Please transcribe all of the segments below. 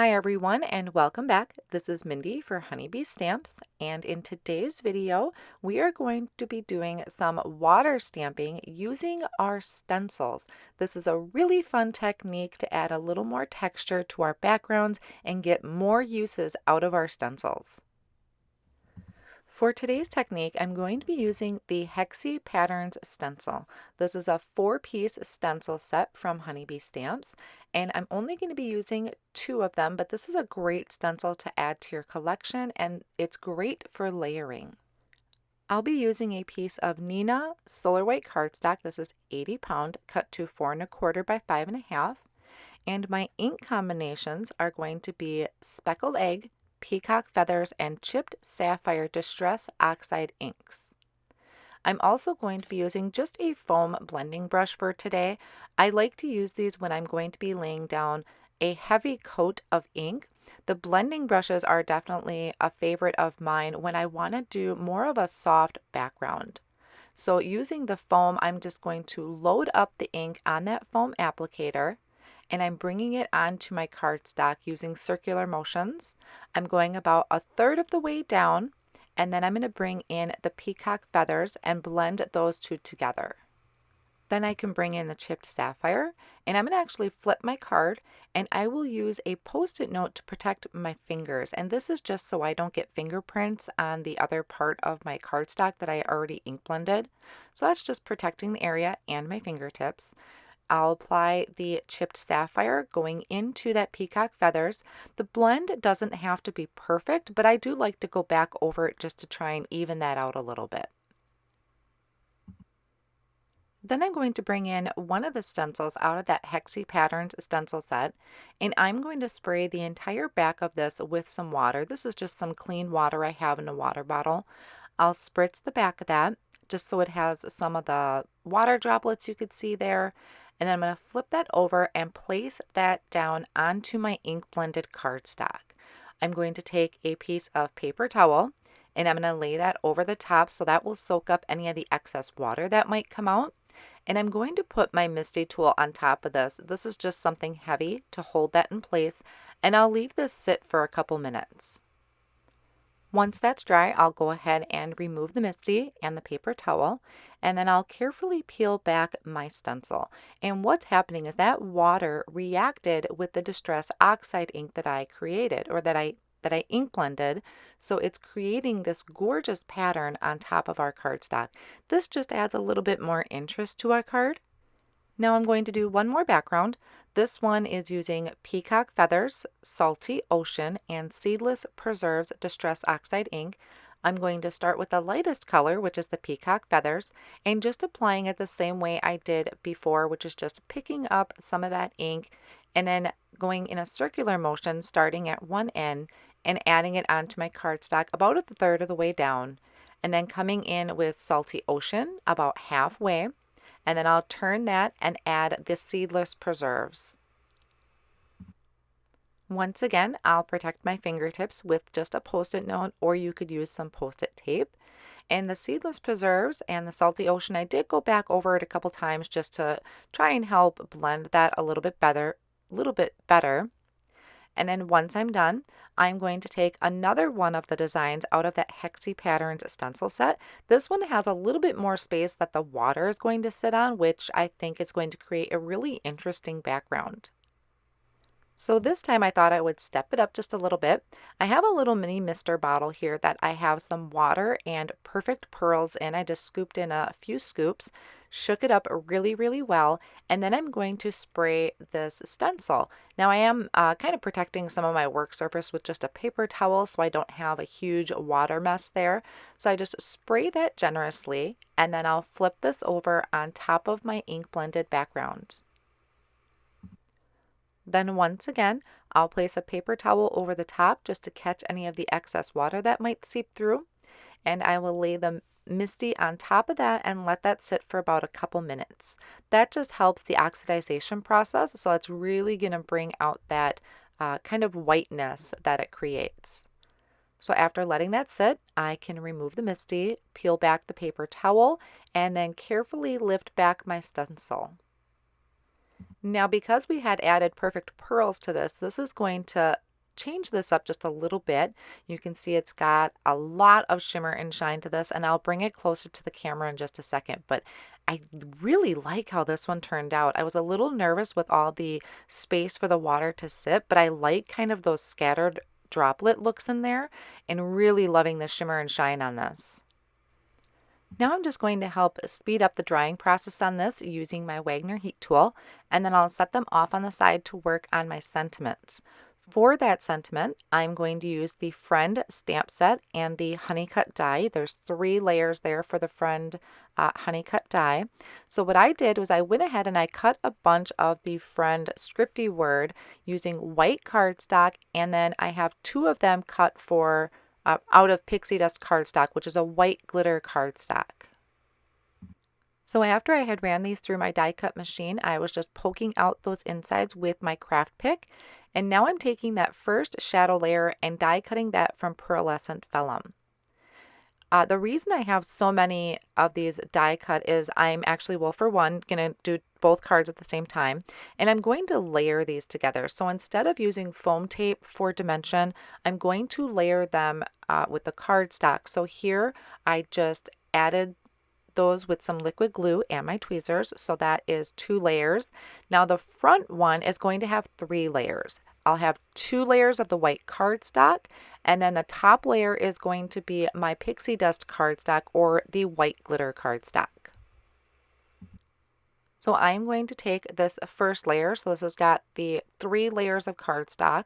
Hi everyone and welcome back. This is Mindy for Honeybee Stamps, and in today's video we are going to be doing some water stamping using our stencils. This is a really fun technique to add a little more texture to our backgrounds and get more uses out of our stencils. For today's technique, I'm going to be using the Hexi Patterns stencil. This is a 4-piece stencil set from Honeybee Stamps, and I'm only going to be using 2 of them, but this is a great stencil to add to your collection, and it's great for layering. I'll be using a piece of Neenah Solar White cardstock. This is 80 pound, cut to 4 1/4 by 5 1/2. And my ink combinations are going to be Speckled Egg, Peacock Feathers, and Chipped Sapphire Distress Oxide inks. I'm also going to be using just a foam blending brush for today. I like to use these when I'm going to be laying down a heavy coat of ink. The blending brushes are definitely a favorite of mine when I want to do more of a soft background. So using the foam, I'm just going to load up the ink on that foam applicator, and I'm bringing it onto my cardstock using circular motions. I'm going about 1/3 of the way down, and then I'm going to bring in the peacock feathers and blend those two together. Then I can bring in the chipped sapphire, and I'm going to actually flip my card, and I will use a post-it note to protect my fingers. And this is just so I don't get fingerprints on the other part of my cardstock that I already ink blended. So that's just protecting the area and my fingertips. I'll apply the chipped sapphire going into that peacock feathers. The blend doesn't have to be perfect, but I do like to go back over it just to try and even that out a little bit. Then I'm going to bring in one of the stencils out of that Hexi Patterns stencil set, and I'm going to spray the entire back of this with some water. This is just some clean water I have in a water bottle. I'll spritz the back of that just so it has some of the water droplets you could see there. And then I'm going to flip that over and place that down onto my ink blended cardstock. I'm going to take a piece of paper towel and I'm going to lay that over the top so that will soak up any of the excess water that might come out. And I'm going to put my Misty tool on top of this. This is just something heavy to hold that in place, and I'll leave this sit for a couple minutes. Once that's dry, I'll go ahead and remove the Misty and the paper towel, and then I'll carefully peel back my stencil. And what's happening is that water reacted with the Distress Oxide ink that I created, or that I ink blended, so it's creating this gorgeous pattern on top of our cardstock. This just adds a little bit more interest to our card. Now I'm going to do one more background. This one is using Peacock Feathers, Salty Ocean, and Seedless Preserves Distress Oxide ink. I'm going to start with the lightest color, which is the Peacock Feathers, and just applying it the same way I did before, which is just picking up some of that ink and then going in a circular motion starting at one end and adding it onto my cardstock about 1/3 of the way down, and then coming in with Salty Ocean about halfway, and then I'll turn that and add the Seedless Preserves. Once again, I'll protect my fingertips with just a post-it note, or you could use some post-it tape. And the Seedless Preserves and the Salty Ocean, I did go back over it a couple times just to try and help blend that a little bit better. And then once I'm done, I'm going to take another one of the designs out of that Hexi Patterns stencil set. This one has a little bit more space that the water is going to sit on, which I think is going to create a really interesting background. So this time I thought I would step it up just a little bit. I have a little mini mister bottle here that I have some water and perfect pearls in. I just scooped in a few scoops, shook it up really, really well, and then I'm going to spray this stencil. Now I am kind of protecting some of my work surface with just a paper towel so I don't have a huge water mess there. So I just spray that generously, and then I'll flip this over on top of my ink blended background. Then once again, I'll place a paper towel over the top just to catch any of the excess water that might seep through. And I will lay the Misty on top of that and let that sit for about a couple minutes. That just helps the oxidization process, so it's really going to bring out that kind of whiteness that it creates. So after letting that sit, I can remove the Misty, peel back the paper towel, and then carefully lift back my stencil. Now, because we had added perfect pearls to this, this is going to change this up just a little bit. You can see it's got a lot of shimmer and shine to this, and I'll bring it closer to the camera in just a second. But I really like how this one turned out. I was a little nervous with all the space for the water to sit, but I like kind of those scattered droplet looks in there and really loving the shimmer and shine on this. Now I'm just going to help speed up the drying process on this using my Wagner heat tool, and then I'll set them off on the side to work on my sentiments. For that sentiment, I'm going to use the Friend stamp set and the Honeycut die. There's 3 layers there for the Friend Honeycut die. So what I did was I went ahead and I cut a bunch of the Friend scripty word using white cardstock, and then I have 2 of them cut for out of pixie dust cardstock, which is a white glitter cardstock. So after I had ran these through my die cut machine, I was just poking out those insides with my craft pick. And now I'm taking that first shadow layer and die cutting that from pearlescent vellum. The reason I have so many of these die cut is I'm actually, well, for one, going to do both cards at the same time, and I'm going to layer these together. So instead of using foam tape for dimension, I'm going to layer them with the cardstock. So here I just added those with some liquid glue and my tweezers, so that is 2 layers. Now the front one is going to have 3 layers. I'll have 2 layers of the white cardstock, and then the top layer is going to be my pixie dust cardstock or the white glitter cardstock. So I'm going to take this first layer, so this has got the 3 layers of cardstock.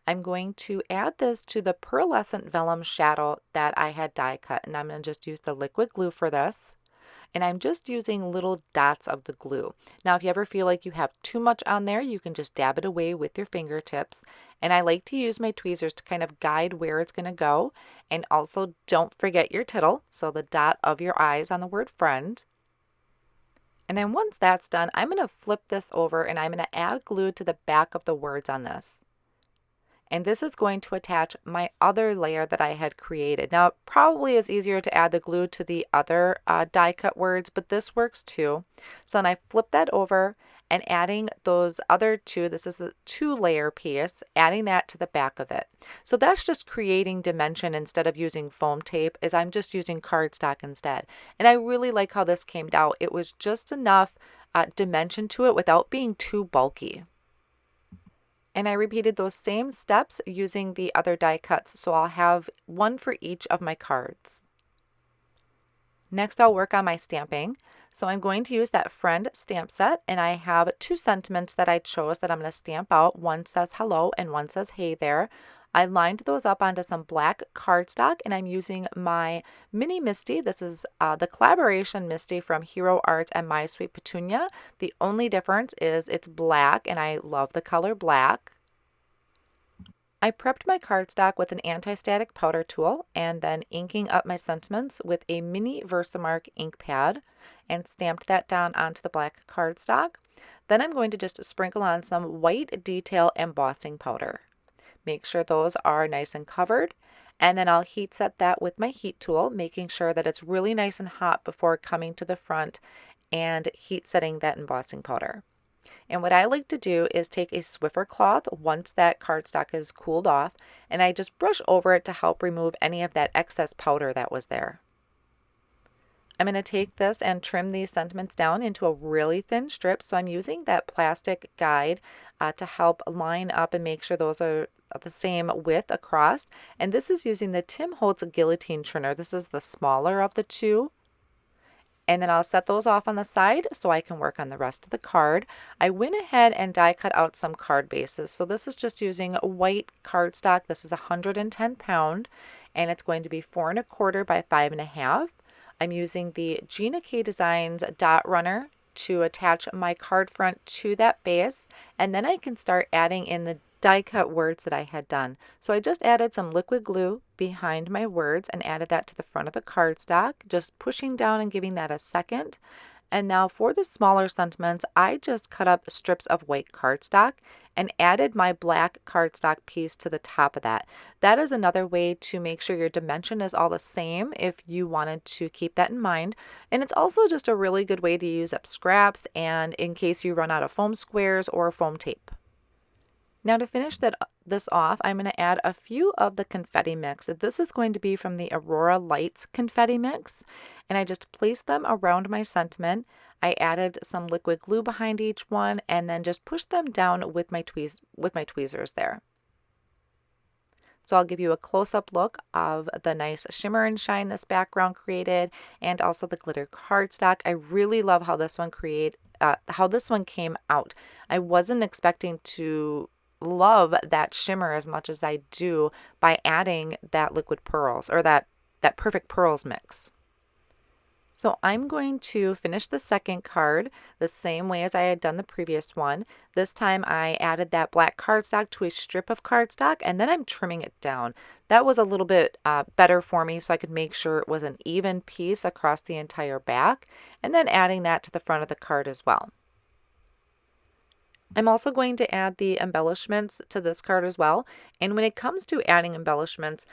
I'm going to add this to the pearlescent vellum shadow that I had die cut, and I'm going to just use the liquid glue for this. And I'm just using little dots of the glue. Now, if you ever feel like you have too much on there, you can just dab it away with your fingertips. And I like to use my tweezers to kind of guide where it's going to go. And also, don't forget your tittle, so the dot of your eyes on the word friend. And then once that's done, I'm going to flip this over and I'm going to add glue to the back of the words on this. And this is going to attach my other layer that I had created. Now, it probably is easier to add the glue to the other die cut words, but this works too. So then I flip that over and adding those other 2, this is a 2-layer piece, adding that to the back of it. So that's just creating dimension instead of using foam tape, is I'm just using cardstock instead. And I really like how this came out. It was just enough dimension to it without being too bulky. And I repeated those same steps using the other die cuts, so I'll have 1 for each of my cards. Next, I'll work on my stamping. So I'm going to use that Friend stamp set, and I have 2 sentiments that I chose that I'm going to stamp out. One says hello and one says hey there. I lined those up onto some black cardstock, and I'm using my mini Misty. This is the collaboration Misty from Hero Arts and My Sweet Petunia. The only difference is it's black, and I love the color black. I prepped my cardstock with an anti-static powder tool and then inking up my sentiments with a mini Versamark ink pad and stamped that down onto the black cardstock. Then I'm going to just sprinkle on some white detail embossing powder. Make sure those are nice and covered, and then I'll heat set that with my heat tool, making sure that it's really nice and hot before coming to the front and heat setting that embossing powder. And what I like to do is take a Swiffer cloth once that cardstock is cooled off, and I just brush over it to help remove any of that excess powder that was there. I'm going to take this and trim these sentiments down into a really thin strip, so I'm using that plastic guide to help line up and make sure those are the same width across. And this is using the Tim Holtz guillotine trimmer. This is the smaller of the 2. And then I'll set those off on the side so I can work on the rest of the card. I went ahead and die cut out some card bases. So this is just using white cardstock. This is 110 pound, and it's going to be 4 1/4 by 5 1/2. I'm using the Gina K Designs dot runner to attach my card front to that base, and then I can start adding in the die cut words that I had done. So I just added some liquid glue behind my words and added that to the front of the cardstock, just pushing down and giving that a second. And now for the smaller sentiments, I just cut up strips of white cardstock and added my black cardstock piece to the top of that. That is another way to make sure your dimension is all the same if you wanted to keep that in mind. And it's also just a really good way to use up scraps and in case you run out of foam squares or foam tape. Now to finish this off, I'm going to add a few of the confetti mix. This is going to be from the Aurora Lights confetti mix, and I just placed them around my sentiment. I added some liquid glue behind each one and then just pushed them down with my tweezers there. So I'll give you a close-up look of the nice shimmer and shine this background created, and also the glitter cardstock. I really love how this one came out. I wasn't expecting to love that shimmer as much as I do by adding that liquid pearls, or that perfect pearls mix. So I'm going to finish the second card the same way as I had done the previous one. This time I added that black cardstock to a strip of cardstock, and then I'm trimming it down. That was a little bit better for me, so I could make sure it was an even piece across the entire back, and then adding that to the front of the card as well. I'm also going to add the embellishments to this card as well. And when it comes to adding embellishments,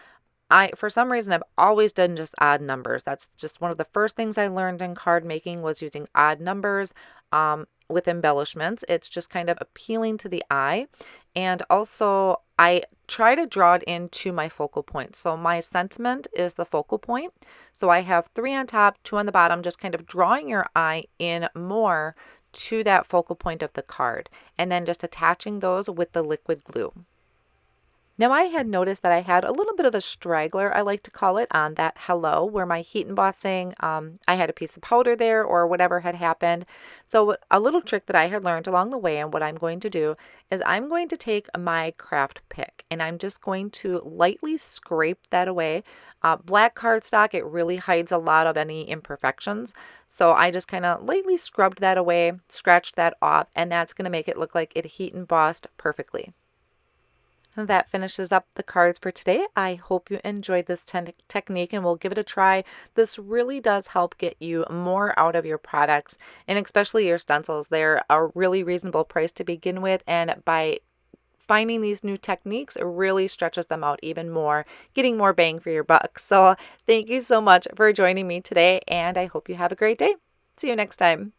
for some reason, I've always done just odd numbers. That's just one of the first things I learned in card making, was using odd numbers with embellishments. It's just kind of appealing to the eye. And also, I try to draw it into my focal point. So my sentiment is the focal point. So I have 3 on top, 2 on the bottom, just kind of drawing your eye in more to that focal point of the card, and then just attaching those with the liquid glue. Now I had noticed that I had a little bit of a straggler, I like to call it, on that hello, where my heat embossing, I had a piece of powder there or whatever had happened. So a little trick that I had learned along the way, and what I'm going to do is I'm going to take my craft pick and I'm just going to lightly scrape that away. Black cardstock, it really hides a lot of any imperfections. So I just kind of lightly scrubbed that away, scratched that off, and that's going to make it look like it heat embossed perfectly. That finishes up the cards for today. I hope you enjoyed this technique and will give it a try. This really does help get you more out of your products, and especially your stencils. They're a really reasonable price to begin with, and by finding these new techniques, it really stretches them out even more, getting more bang for your buck. So thank you so much for joining me today, and I hope you have a great day. See you next time.